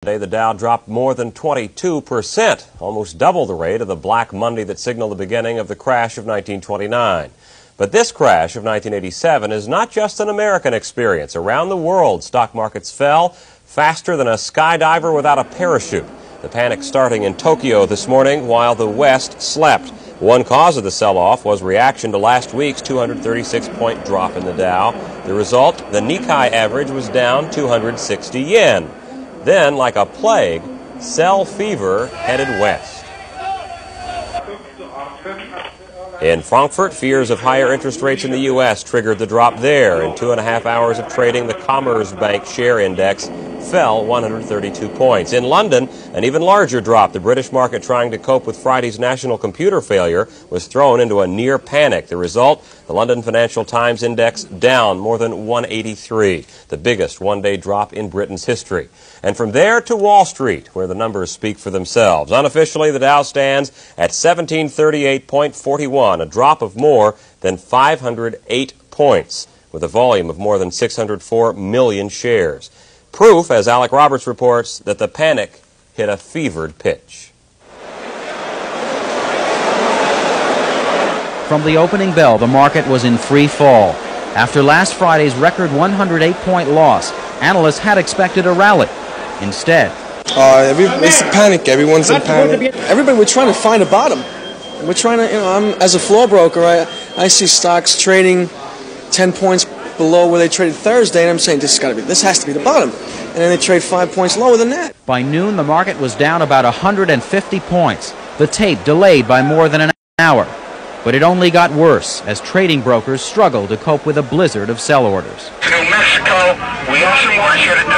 Today, the Dow dropped more than 22%, almost double the rate of the Black Monday that signaled the beginning of the crash of 1929. But this crash of 1987 is not just an American experience. Around the world, stock markets fell faster than a skydiver without a parachute. The panic starting in Tokyo this morning while the West slept. One cause of the sell-off was reaction to last week's 236-point drop in the Dow. The result, the Nikkei average was down 260 yen. Then, like a plague, sell fever headed west. In Frankfurt, fears of higher interest rates in the U.S. triggered the drop there. In 2.5 hours of trading, the Commerzbank share index fell 132 points. In London, an even larger drop. The British market, trying to cope with Friday's national computer failure, was thrown into a near panic. The result, the London Financial Times index down more than 183, the biggest one-day drop in Britain's history. And from there to Wall Street, where the numbers speak for themselves. Unofficially, the Dow stands at 1738.41, a drop of more than 508 points, with a volume of more than 604 million shares. Proof, as Alec Roberts reports, that the panic hit a fevered pitch. From the opening bell, the market was in free fall. After last Friday's record 108-point loss, analysts had expected a rally. Instead, it's a panic. Everyone's in panic. Everybody, we're trying to find a bottom. We're trying to, as a floor broker, I see stocks trading 10 points below where they traded Thursday, and I'm saying this has to be the bottom. And then they trade 5 points lower than that. By noon, the market was down about 150 points. The tape delayed by more than an hour. But it only got worse as trading brokers struggled to cope with a blizzard of sell orders. To New Mexico, we have some work here to do.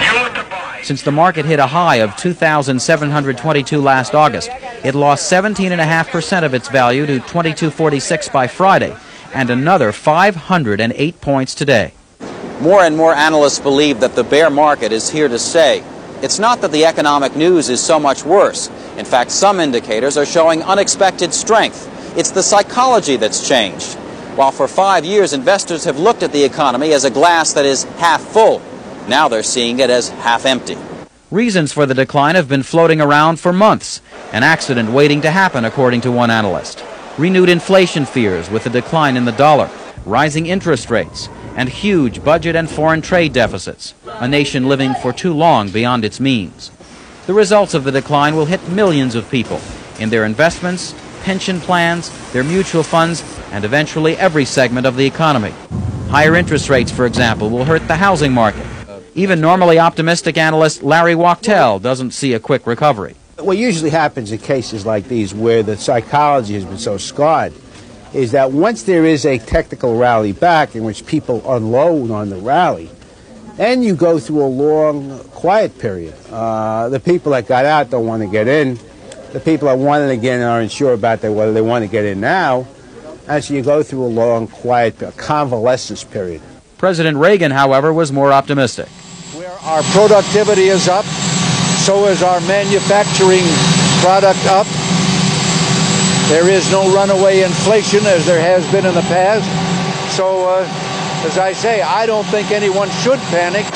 You look to buy. Since the market hit a high of 2,722 last August, it lost 17.5% of its value to 2246 by Friday, and another 508 points today. More and more analysts believe that the bear market is here to stay. It's not that the economic news is so much worse. In fact, some indicators are showing unexpected strength. It's the psychology that's changed. While for 5 years investors have looked at the economy as a glass that is half full, now they're seeing it as half empty. Reasons for the decline have been floating around for months. An accident waiting to happen, according to one analyst. Renewed inflation fears with the decline in the dollar, rising interest rates, and huge budget and foreign trade deficits, a nation living for too long beyond its means. The results of the decline will hit millions of people in their investments, pension plans, their mutual funds, and eventually every segment of the economy. Higher interest rates, for example, will hurt the housing market. Even normally optimistic analyst Larry Wachtel doesn't see a quick recovery. What usually happens in cases like these where the psychology has been so scarred is that once there is a technical rally back in which people unload on the rally, then you go through a long, quiet period. The people that got out don't want to get in. The people that wanted to get in aren't sure about whether they want to get in now. And so you go through a long, quiet convalescence period. President Reagan, however, was more optimistic. Where our productivity is up, so is our manufacturing product up. There is no runaway inflation as there has been in the past. So, as I say, I don't think anyone should panic.